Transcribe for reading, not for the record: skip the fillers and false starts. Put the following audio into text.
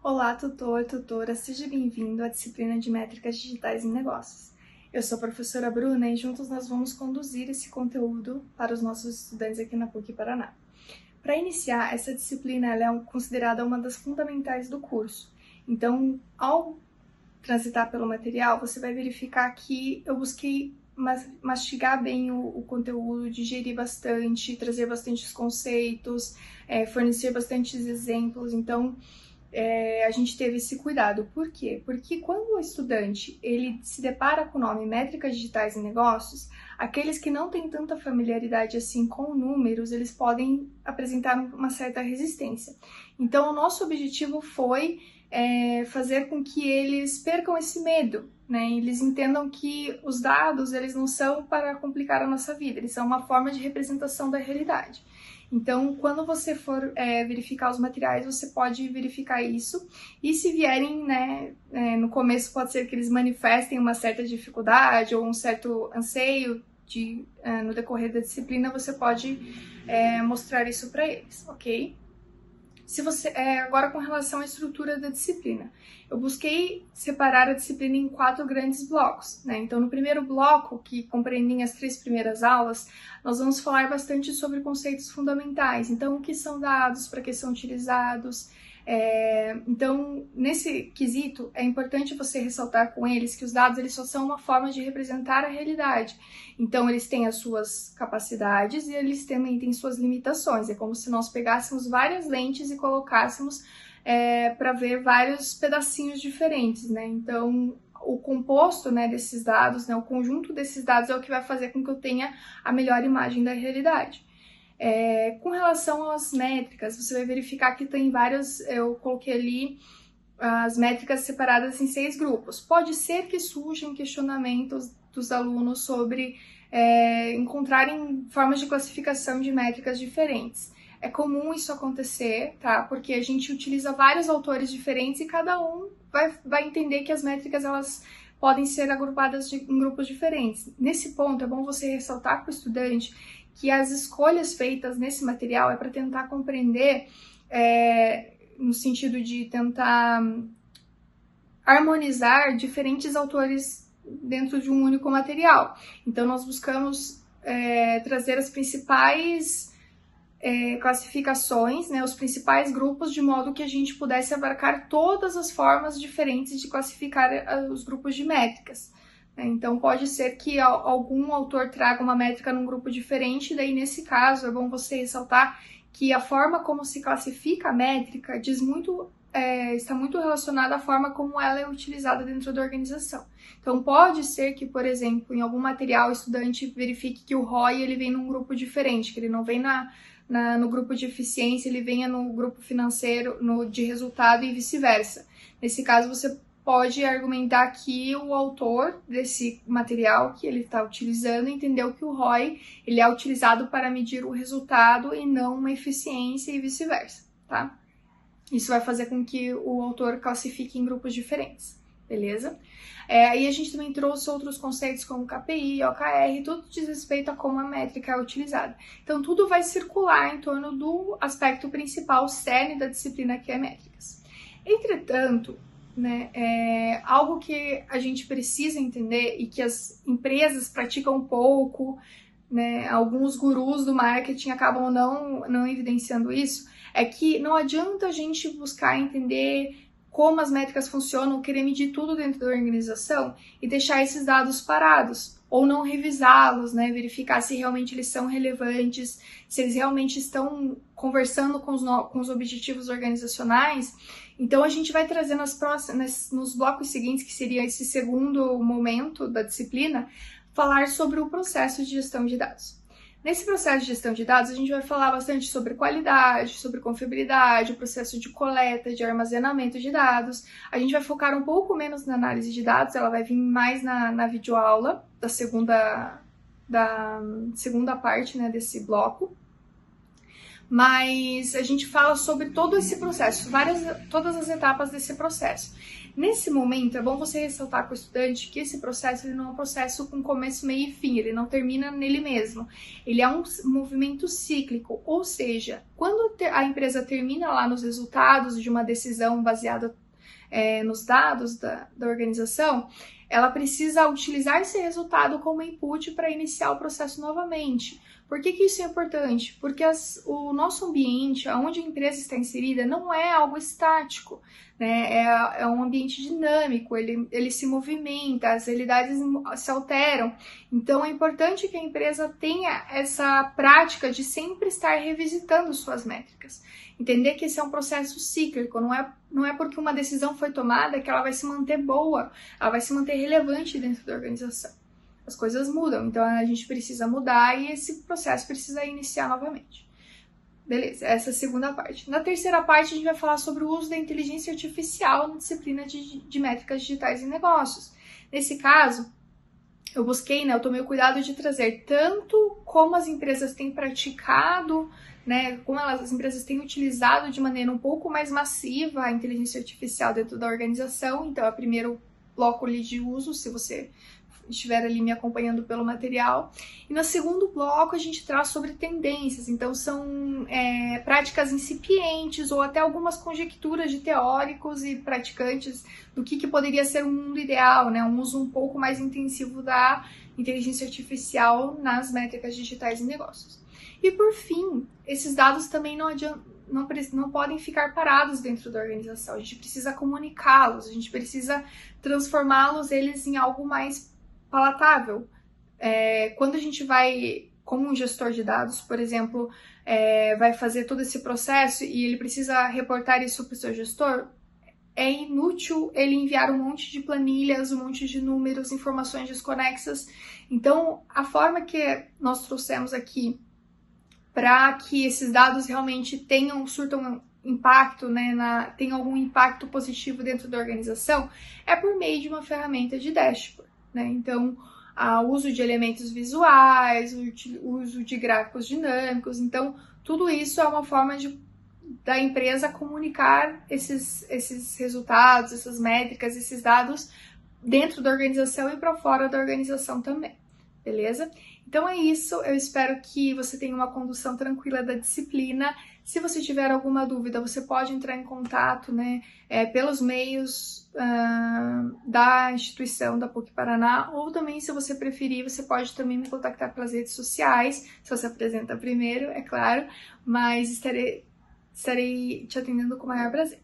Olá, tutor, tutora, seja bem-vindo à disciplina de Métricas Digitais em Negócios. Eu sou a professora Bruna e juntos nós vamos conduzir esse conteúdo para os nossos estudantes aqui na PUC Paraná. Para iniciar, essa disciplina ela é considerada uma das fundamentais do curso. Então, ao transitar pelo material, você vai verificar que eu busquei mastigar bem o conteúdo, digerir bastante, trazer bastantes conceitos, fornecer bastantes exemplos. Então, a gente teve esse cuidado. Por quê? Porque quando o estudante ele se depara com o nome Métricas Digitais em Negócios, aqueles que não têm tanta familiaridade assim com números, eles podem apresentar uma certa resistência. Então, o nosso objetivo foi fazer com que eles percam esse medo, né? Eles entendam que os dados, eles não são para complicar a nossa vida, eles são uma forma de representação da realidade. Então, quando você for verificar os materiais, você pode verificar isso. E se vierem, né, no começo pode ser que eles manifestem uma certa dificuldade ou um certo anseio no decorrer da disciplina, você pode mostrar isso para eles, ok? Agora com relação à estrutura da disciplina, eu busquei separar a disciplina em 4 grandes blocos, né? Então, no primeiro bloco, que compreendem as 3 primeiras aulas, nós vamos falar bastante sobre conceitos fundamentais. Então, o que são dados, para que são utilizados. Então, nesse quesito, é importante você ressaltar com eles que os dados eles só são uma forma de representar a realidade. Então, eles têm as suas capacidades e eles também têm suas limitações. É como se nós pegássemos várias lentes e colocássemos para ver vários pedacinhos diferentes, né? Então, o composto, né, desses dados, né, o conjunto desses dados é o que vai fazer com que eu tenha a melhor imagem da realidade. Com relação às métricas, você vai verificar que tem várias, eu coloquei ali as métricas separadas em 6 grupos. Pode ser que surjam questionamentos dos alunos sobre encontrarem formas de classificação de métricas diferentes. É comum isso acontecer, tá? Porque a gente utiliza vários autores diferentes e cada um vai entender que as métricas elas podem ser agrupadas em grupos diferentes. Nesse ponto, é bom você ressaltar para o estudante que as escolhas feitas nesse material é para tentar compreender, no sentido de tentar harmonizar diferentes autores dentro de um único material. Então, nós buscamos trazer as principais classificações, né, os principais grupos, de modo que a gente pudesse abarcar todas as formas diferentes de classificar os grupos de métricas. Então, pode ser que algum autor traga uma métrica num grupo diferente, daí, nesse caso, é bom você ressaltar que a forma como se classifica a métrica está muito relacionada à forma como ela é utilizada dentro da organização. Então, pode ser que, por exemplo, em algum material, o estudante verifique que o ROI ele vem num grupo diferente, que ele não vem no grupo de eficiência, ele venha no grupo financeiro, de resultado e vice-versa. Nesse caso, você pode argumentar que o autor desse material que ele está utilizando entendeu que o ROI ele é utilizado para medir o resultado e não uma eficiência e vice-versa, tá? Isso vai fazer com que o autor classifique em grupos diferentes, beleza? Aí a gente também trouxe outros conceitos como KPI, OKR, tudo diz respeito a como a métrica é utilizada. Então, tudo vai circular em torno do aspecto principal, cerne da disciplina, que é métricas. Entretanto, né, algo que a gente precisa entender e que as empresas praticam um pouco, né, alguns gurus do marketing acabam não evidenciando isso, é que não adianta a gente buscar entender como as métricas funcionam, querer medir tudo dentro da organização e deixar esses dados parados, ou não revisá-los, né, verificar se realmente eles são relevantes, se eles realmente estão conversando com os objetivos organizacionais. Então, a gente vai trazer nos blocos seguintes, que seria esse segundo momento da disciplina, falar sobre o processo de gestão de dados. Nesse processo de gestão de dados, a gente vai falar bastante sobre qualidade, sobre confiabilidade, o processo de coleta, de armazenamento de dados. A gente vai focar um pouco menos na análise de dados, ela vai vir mais na videoaula da segunda parte, né, desse bloco. mas a gente fala sobre todo esse processo, todas as etapas desse processo. Nesse momento, é bom você ressaltar com o estudante que esse processo ele não é um processo com começo, meio e fim, ele não termina nele mesmo. Ele é um movimento cíclico, ou seja, quando a empresa termina lá nos resultados de uma decisão baseada nos dados da organização, ela precisa utilizar esse resultado como input para iniciar o processo novamente. Por que isso é importante? Porque o nosso ambiente, onde a empresa está inserida, não é algo estático, né? É um ambiente dinâmico, ele se movimenta, as realidades se alteram. Então é importante que a empresa tenha essa prática de sempre estar revisitando suas métricas. Entender que esse é um processo cíclico, não é porque uma decisão foi tomada que ela vai se manter boa, ela vai se manter relevante dentro da organização. As coisas mudam, então a gente precisa mudar e esse processo precisa iniciar novamente. Beleza, essa é a segunda parte. Na terceira parte, a gente vai falar sobre o uso da inteligência artificial na disciplina de métricas digitais em negócios. Nesse caso, eu busquei, eu tomei o cuidado de trazer tanto como as empresas têm praticado, como as empresas têm utilizado de maneira um pouco mais massiva a inteligência artificial dentro da organização. Então, é o primeiro bloco ali de uso, se você estiver ali me acompanhando pelo material. E no segundo bloco a gente traz sobre tendências, então são práticas incipientes ou até algumas conjecturas de teóricos e praticantes do que poderia ser um mundo ideal, um uso um pouco mais intensivo da inteligência artificial nas métricas digitais em negócios. E por fim, esses dados também não podem ficar parados dentro da organização, a gente precisa comunicá-los, a gente precisa transformá-los em algo mais palatável. Quando a gente vai, como um gestor de dados, por exemplo, vai fazer todo esse processo e ele precisa reportar isso para o seu gestor, é inútil ele enviar um monte de planilhas, um monte de números, informações desconexas. Então, a forma que nós trouxemos aqui para que esses dados realmente surtam impacto, tenham algum impacto positivo dentro da organização, é por meio de uma ferramenta de dashboard. Então, o uso de elementos visuais, o uso de gráficos dinâmicos. Então, tudo isso é uma forma da empresa comunicar esses resultados, essas métricas, esses dados dentro da organização e para fora da organização também. Beleza? Então é isso, eu espero que você tenha uma condução tranquila da disciplina. Se você tiver alguma dúvida, você pode entrar em contato pelos meios da instituição da PUC Paraná, ou também, se você preferir, você pode também me contactar pelas redes sociais, se você apresenta primeiro, é claro, mas estarei te atendendo com o maior prazer.